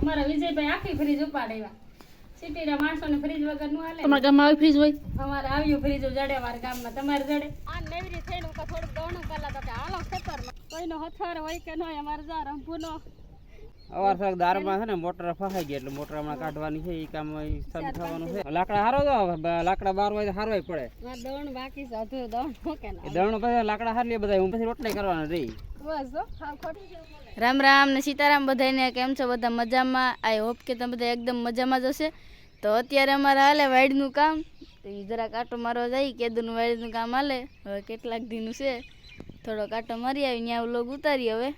અમારા વિજયભાઈ આખી ફ્રીજ ઉપાડ્યા. સિટીના માણસોને ફ્રીજ વગર નું હાલે. તમારા ગામમાં આવી ફ્રીજ હોય? અમારે આવ્યું ફ્રીજ જડે અમારા ગામમાં. તમારે જડે? આ નેવરી થઈને થોડુંક દોણું કલા તો કે હાલો ખેતરમાં. કોઈનો હથવારો હોય કે ન હોય અમારે જા રંભુનો અવાર સાક દારમાં છે ને મોટર ફસાઈ ગઈ એટલે મોટર હમણાં કાઢવાની છે. એ કામ ચાલુ થવાનું છે. લાકડા હારો તો લાકડા 12 વાગે હારવાય પડે. દોણ બાકી છે અધૂર દોણ કે ના દોણ પછી લાકડા હાર લે બધા. હું પછી રોટલી કરવાના રહી. બસ ખાવ ખોટી. રામ રામ ને સીતારામ બધાને. કેમ છો બધા? મજામાં? આઈ હોપ કે તમે બધા એકદમ મજામાં જ હશે. તો અત્યારે અમારે હાલે વાડીનું કામ. તો એ જરાક આટો મારવા જાય. કેદુનું વાડીનું કામ હાલે. હવે કેટલાક દીનું છે. થોડોક આટો મારી આવી ત્યાં વ્લોગ ઉતારી. હવે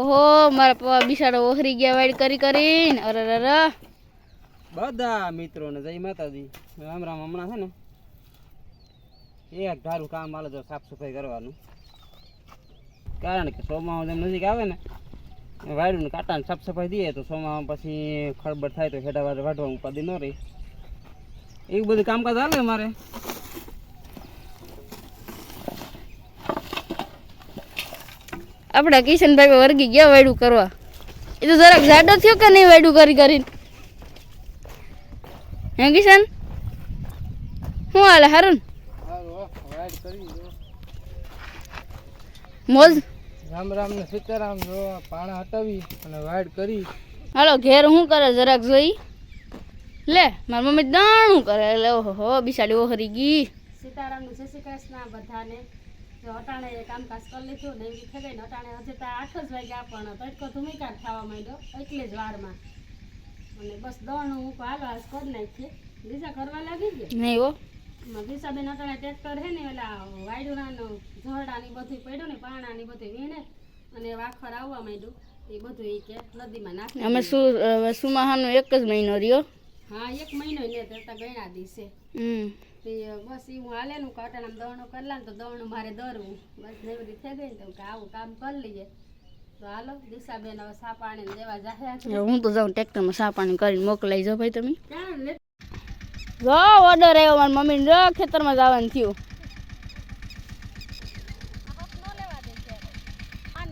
ઓહો મારા પપ્પા બિસાડો ઓહરી ગયા વાડી કરી કરીને. અરે બધા મિત્રોને જય માતાજી. રામ રામ. હમણાં છે ને એક ધારું કામ હાલે તો સાફ સફાઈ કરવાનું. કારણ કે સોમામાં જેમ નજીક આવે ને વાયડું કાંટાને સાફ સફાઈ દઈએ તો સોમામાં પછી ખળબળ થાય તો હેડા વાઢવાનું ઉપાધિ ન રહી. એવું બધું કામકાજ હાલે મારે. આપડા કિશનભાઈ વર્ગી ગયા વાયડું કરવા. એ તો જરાક જાડો થયો કે નહીં વાયડું કરી કરીને? હે કિશન શું હાલે? હારું મોજ? રામ રામ ને સીતારામ. જો પાણા હટાવી અને વાડ કરી. હાલો ઘેર શું કરે જરાક જોઈ લે. મારી મમ્મી દાણું કરે એટલે ઓહો બિસાડી ઓહરી ગઈ. સીતારામનું જય શ્રી કૃષ્ણ બધાને. જો અટાણે કામકાજ કરી લીધું ને એવી થઈ ગઈ ને અટાણે હજી તો 8 જ વાગ્યા પણ તડકો ધુમિકાર થવા માંડ્યો એટલે જ વારમાં. અને બસ દોણનું હું હાલવા કરી નાખીએ. બીજા કરવા લાગી ગયા નહીં હો. દિશાબેન અટાણે ટ્રેક્ટર હે ને પેલા વાયડુનાનું ઝરડાની બધું પડ્યું ને પાણાની બધું વીણે અને વાખર આવવા માંડ્યું. એ બધું એ કે નદીમાં નાખી. અમે સુમાહાનો 1 જ મહિનો રહ્યો. હા 1 મહિનો ને તો ગણા દિવસે. બસ એ હું હાલે નું કટાણામાં દોણું કરલા ને તો દોણું મારે દરવું. બસ નેવરી થઈ ગઈ ને તો કે આવું કામ કરી લઈએ. તો હાલો દિશાબેન હવે સા પાણી દેવા જાય. હું તો જાઉં ટ્રેક્ટરમાં સા પાણી કરીને મોકલાઈ જાઓ ભાઈ તમે. ક્યાં જો ઓર્ડર આવ્યો મારી મમ્મીને. જો ખેતરમાં જવાનું થયું.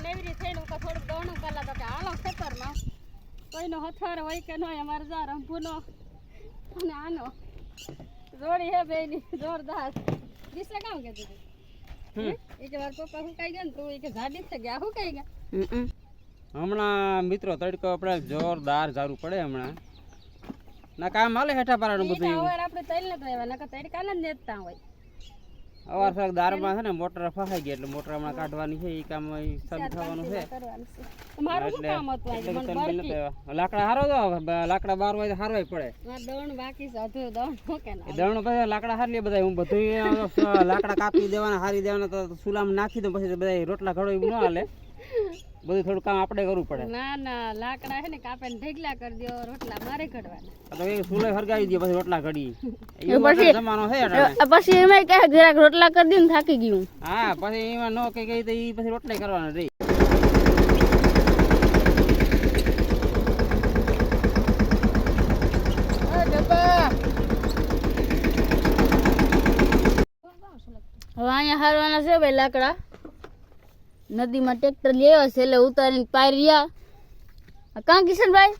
નેવરી થઈને થોડુંક દોણું કરલા તો કે હાલો ખેતરમાં. કોઈનો હથવારો હોય કે ન હોય અમારે જા રંભુનો અને આનો જોડી હે બેની જોરદાર. દિશા કામ કે તું એક વાર પપ્પા હુકાઈ ગયા ને તું કે જાડી થઈ ગયા હુકાઈ ગયા. હમણાં મિત્રો તડકો આપણે જોરદાર જારું પડે હમણાં. ના કામ હાલે હેઠા પારાનું બધું. હવે આપણે તૈલ ને તો નકર તડકા ને નેતા હોય. અવાર સાક દારમાં છે ને મોટર ફસાઈ ગઈ એટલે મોટર હમણાં કાઢવાની છે. એ કામ ચાલુ થવાનું છે. મારું શું કામ હતું આજે મને બરકી લાકડા હારો તો લાકડા 12 વાગે હારવાય પડે. માર દોણ બાકી છે અધૂર દોણ કે ના દોણ પછી લાકડા હાર લે બધા. હું બધું લાકડા કાપી દેવાના હારી દેવાના તો સુલામાં નાખી દઉં. પછી બધા રોટલા ઘડો એવું ન હાલે. બધું થોડું કામ આપણે કરવું પડે. ના ના લાકડા હે ને કાપે ને ઢગલા કરી દો. રોટલા મારે ઘડવાના. તો એ સુલે હરગાવી દે પછી રોટલા ઘડી. પછી જમાનો છે પછી એમાં કહે જરાક રોટલા કરી દે ને થાકી ગયું. હા પછી એમાં નો કઈ ગઈ તો એ પછી રોટલા કરવાના રહી. હવે અહીંયા હારવાના છે ભાઈ લાકડા. નદીમાં ટ્રેક્ટર લેવા છે એટલે ઉતારીને પાર રહ્યા. કાં કિશનભાઈ?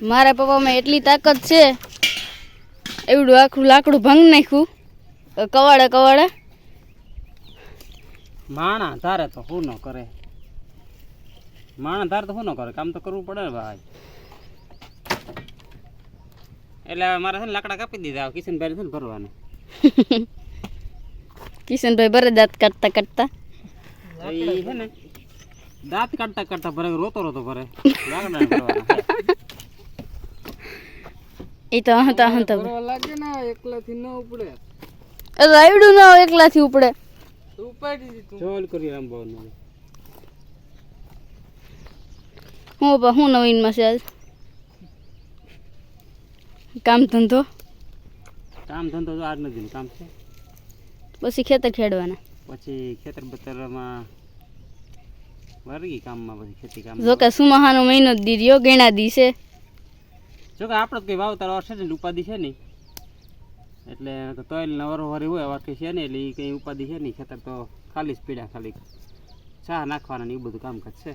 મારા પપ્પામાં એટલી તાકાત છે એવડું આખું લાકડું ભાંગ નાખ્યું કવાડે. માણા ધારે તો શું ન કરે. માણા ધારે તો શું ન કરે. કામ તો કરવું પડે ને ભાઈ. એટલે મારે છે ને લાકડા કાપી દીધા. કિશનભાઈ છે ને ભરવાના. કિશનભાઈ ભરે દાંત કાઢતા એ છે ને દાંત કાઢતા ભરે. રોતો ભરે. લાકડા ભરવાના. એ તો હંતા લાગે ને એકલાથી ન ઉપડે. રાયડું ના એકલાથી ઉપડે. ઉપાડી દીધું. ચોલ કરી રામભાવ હું નવીનમાં છે આજ કામ ધંધો તો આજ નથી કામ છે. પછી ખેતર ખેડવાના. પછી ખેતર બતરમાં વર્ગી કામમાં પછી ખેતી કામ. જો કે સુમાહાનો મહિનો જ દીર્યો ગણા દી છે. જો કે આપણે કઈ વાવતર છે ને ઉપાધિ છે નહીં. એટલે તોયલ ને વરોવરી હોય વાર કઈ છે ને એટલે એ કઈ ઉપાધિ છે નહીં. ખેતર તો ખાલી જ પીડા ખાલી. ચા નાખવાના ને એવું બધું કામકાજ છે.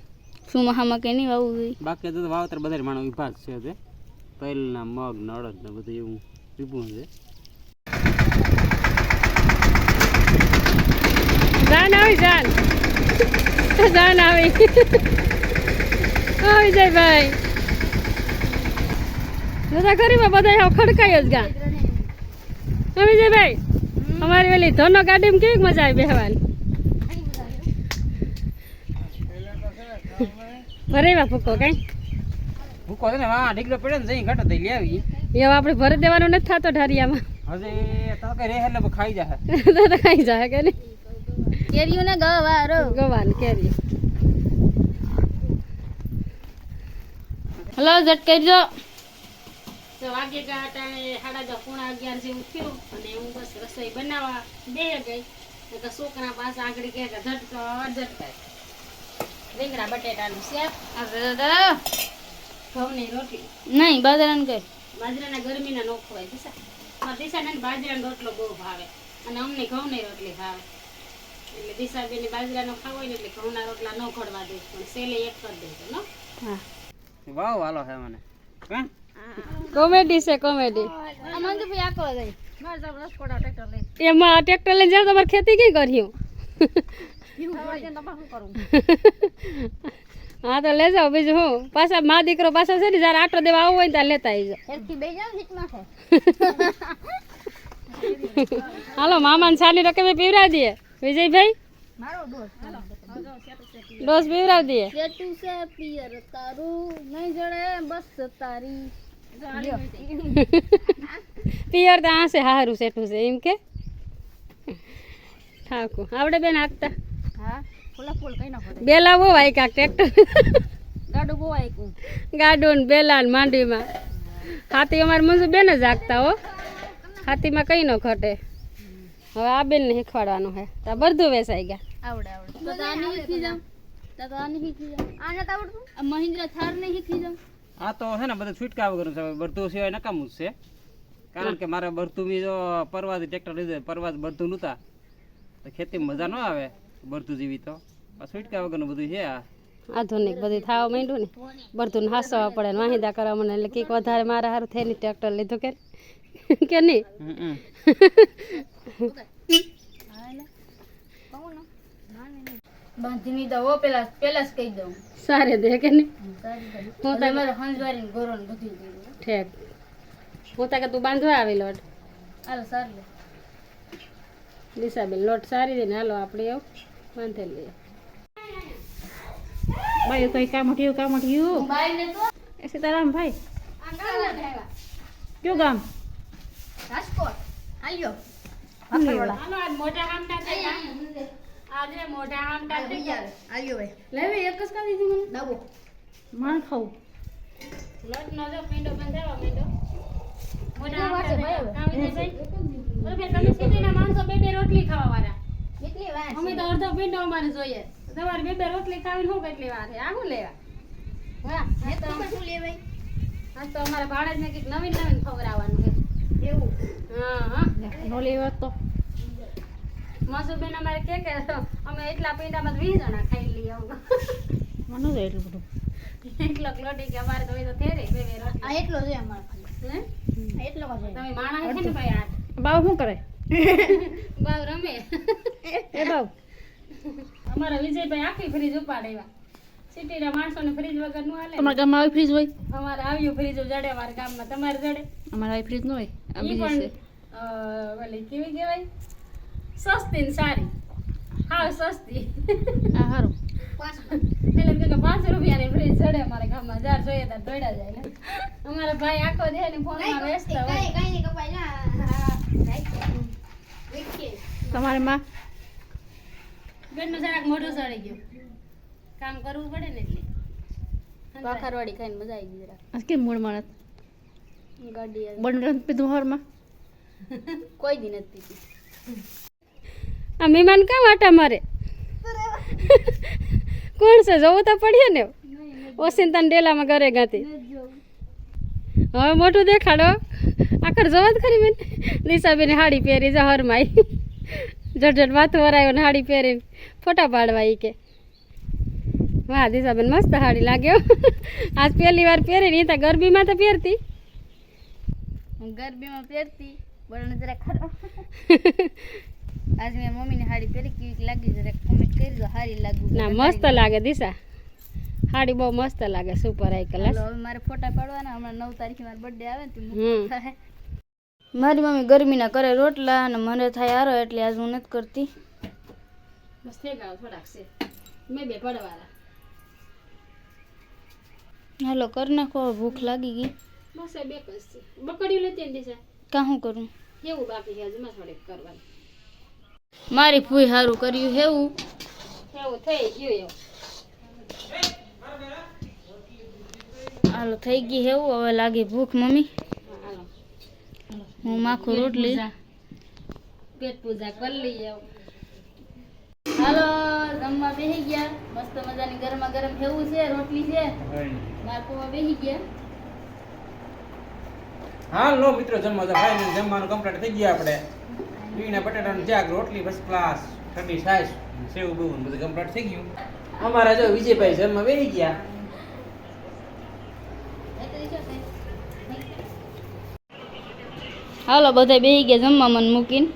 સુમાહામાં કે નહીં વાવવું જોઈએ? બાકી તો વાવતર બધા માણો વિભાગ છે તે તલના મગ ને અડદ ને બધું એવું વિભૂણ છે. જાન આવી જાન જાન આવી વિજયભાઈ બધા ગરીબમાં બધા હાવ ખડકાય જ ગા. વિજયભાઈ અમારી ઓલી ધોનો ગાડીમાં કેવી મજા આવી બેહવાની. ભરેવા ફૂકો કઈ ભૂકો છે ને વાહ ઢીકલો પડે ને જઈ ઘટ થઈ લઈ આવી. એવા આપણે ભરી દેવાનું નથી થતો ઢારિયામાં. હજી તો કઈ રહે એટલે ખાઈ જાય. તો ખાઈ જાય કે નહીં. કેરીઓ ને ગવારો ગવાન કેરી. હલો ઝટ કરજો. તો વાગે ગયા ટાણે 11:30 જેવું થયું અને હું બસ રસોઈ બનાવવા બેહી ગઈ. તો છોકરા પાસે આગળ કે ઝટકાય રીંગણા બટેટાનું શાક ઘઉંની રોટલી નહીં બાજરાનું કર. બાજરાના ગરમીના નો ખવાય દિશાને બાજરાનો રોટલો બહુ ભાવે અને અમને ઘઉંની રોટલી ભાવે એટલે દિશાબેન બાજરાનો ખાવો હોય ને એટલે ઘઉંના રોટલા ન ઘડવા દે પણ સેલે એક કરી દેજો નો. હા વાવ હાલો હે મને હા કોમેડી છે કોમેડી. આમાં તો ભાઈ આખો જાય. એમાં ટ્રેક્ટર લઈને જાવ તમારે ખેતી કઈ કર્યું? હા તો લઈ જાઓ બીજું હું પાછા મા દીકરો પાછા છે ને જયારે આટો દેવા આવવું હોય ને ત્યારે લેતા આવી જાઓ. હાલો મામાને સાની રકમે પીવરાવી દઈએ વિજયભાઈ. ડોસ પીવરાવી દઈએ. સેટું છે પિયર તારું નહીં જડે બસ તારી. પિયર તો આ છે હારું સેઠું છે એમ કે ઠાકું આવડે બેન હાંકતા. હા ફૂલા ફૂલ કઈ નાખો. બેલા બહુ આયકા ટ્રેક્ટર ગાડું બહુ આયકું. ગાડું ને બેલા ને માંડવીમાં. હાથી અમારે મંજુ બેન જ હાંકતા હો. હાથીમાં કઈ ન ઘટે. હવે આ બેન ને શીખવાડવાનું હે તો બધું વેચાઈ ગયા. આવડે આવડે. તો આને શીખી જાવ. તો આને શીખી જાવ. આને તો આવડતું. આ મહિન્દ્રા થાર ને શીખી જાવ. આ તો છે ને બધું છૂટકા વગર છે બરતું સિવાય નકામું જ છે કારણ કે મારે બરતું બી જો પરવાથી ટ્રેક્ટર લીધે પરવાજ બરતું નહોતા તો ખેતીમાં મજા ન આવે બરતું જેવી તો છૂટકા વગરનું બધું છે. આ આધુનિક બધી થવા માંડ્યું ને બધું હાસવા પડે ને વાહિદા કરવા મને એટલે કંઈક વધારે મારા સારું થઈને ટ્રેક્ટર લીધું કે નહીં. બાંધીની દવો પેલા જ કહી દઉં. સારે દે કે નહીં. હું તમારે હંસવારી ગોરો ને બધું દીધું. ઠેક હું તા કે તું બાંધવા આવી લોટ. હાલો સાર લે. દિશાબેન લોટ સારી દે ને હાલો આપણે એવું બાંધી લઈએ. ભાઈ કઈ કામ થયું બાઈ ને તો એ સીતારામ ભાઈ કયું ગામ રાજકોટ આલ્યો. હાલો આજ મોટા કામટા થઈ ગયા. આજે મોટા કામટા થઈ ગયા. આલ્યો ભાઈ લેવી એક જ કરી દીધું મને દાબો માણ ખાવું લોટ નો જો પિંડો બંધાવા માંડો. મોટા વાસે ભાઈ હવે. કામ ભાઈ બરાબર તમે સિટીના માણસો બે રોટલી ખાવા વાળા. કેટલી વાર અમે તો અડધો પિંડો અમારે જોઈએ. તમારે બે રોટલી ખાવીને શું કેટલી વાર છે આ શું લેવા? હા એ તો શું લેવાય આજ તો અમારા ભાણેજને કંઈક નવીન ખવડાવવાનું છે. એવું. હા હા નો લેવા તો મસુબેન અમારે કે અમે એટલા પિંડામાં 20 જણા ખાઈ લઈએ આવું. મને તો એટલું બધું એટલો લોટી કે અમારે તો એ તો થેરે બે રોટલી. આ એટલો છે અમારે ખાલી. હે? આ એટલો જ છે. તમે માણા છે ને ભાઈ આ બાવ શું કરે બાવ રમે. એ બાવ અમારા વિજયભાઈ આખી ફ્રીજ ઉપાડેવા. સિટીના માણસોને ફ્રીજ વગર નું હાલે. તમારા ગામમાં આવી ફ્રીજ હોય અમારે આવ્યું ફ્રીજ જડે અમારા ગામમાં. તમારે જડે અમારે આવી ફ્રીજ ન હોય આ ઈ બીજી છે પણ ઓલી કેવી કહેવાય સસ્તી ને સારી. હા સસ્તી. આ સારું એટલે એમ કે 5 રૂપિયાની ફ્રીજ જડે અમારા ગામમાં. જાર જોઈએ તાર દોડ્યા જાય ને. અમારા ભાઈ આખો દે ને ફોનમાં વ્યસ્ત હોય. કઈ નહીં કપાય ના હા રાઈટ વિકે તમારે માં બેનનું જરાક મોઢું સડી ગયું. કામ કરવું પડે ને એટલે. પાખરવાડી ખાઈને મજા આવી ગઈ જરા. આ કેમ મૂળ મળત ગાડી બંધ પીધું હરમાં કોઈ દી નથી પીતી. આ મહેમાન કામ આટા મારે કોણ છે જોવું તો પડ્યો ને. ઓસિંતાન ડેલામાં ઘરે ગાતી હવે મોટું દેખાડો આખર જોવા જ ખરી બેન. દિશાબેન હાડી પહેરી જહરમાં જટ માથું વરાયો ને હાડી પહેરીને ફોટા પાડવા ઈ કે વાહ દિશાબેન મસ્ત સાડી લાગ્યો આજ પહેલી વાર પહેરી નહીં તો ગરબીમાં તો પહેરતી હું ગરબીમાં પહેરતી પણ જરા ખરાબ આજ મેં મમ્મીની સાડી પહેરી કેવી લાગી જરા કોમેન્ટ કરી દો સારી લાગુ ના મસ્ત લાગે દિશા સાડી બહુ મસ્ત લાગે સુપર હાઈ ક્લાસ હવે મારે ફોટા પાડવાના હમણાં 9 તારીખે મારો બર્થડે આવે ને તો હમ થાય. મારી મમ્મી ગરમીના કરે રોટલા અને મને થાય આરો એટલે આજ હું નથી કરતી. બસ થઈ ગયો થોડાક છે મેં બે પડવાના હાલો કર નાખો હવે ભૂખ લાગી ગઈ. બસ એ બે કસ છે બકડ્યું લેતી ને દિશા કાં શું કરું એવું બાકી છે હજુ થોડીક કરવાનું મારી ફૂઈ સારું કર્યું હેવું એવું થઈ ગયું એવું હાલો થઈ ગઈ હેવું હવે લાગી ભૂખ મમ્મી હાલો હું માખું રોટલી પેટ પૂજા કરી લઈએ હાલો જમવા બેસી ગયા મસ્ત મજાની ગરમા ગરમ હેવું છે રોટલી છે માખુમાં બેસી ગયા. હાલો મિત્રો જમવા ભાઈ જમવાનું કમ્પ્લીટ થઈ ગયા આપણે રીંગણા બટાટાનું શાક રોટલી ફર્સ્ટ ક્લાસ ઠંડી છાશ સેવ બધું કમ્પ્લીટ થઈ ગયું. અમારા જો વિજયભાઈ જમવા બેસી ગયા. હાલો બધા બેસી ગયા જમવા મને મૂકીને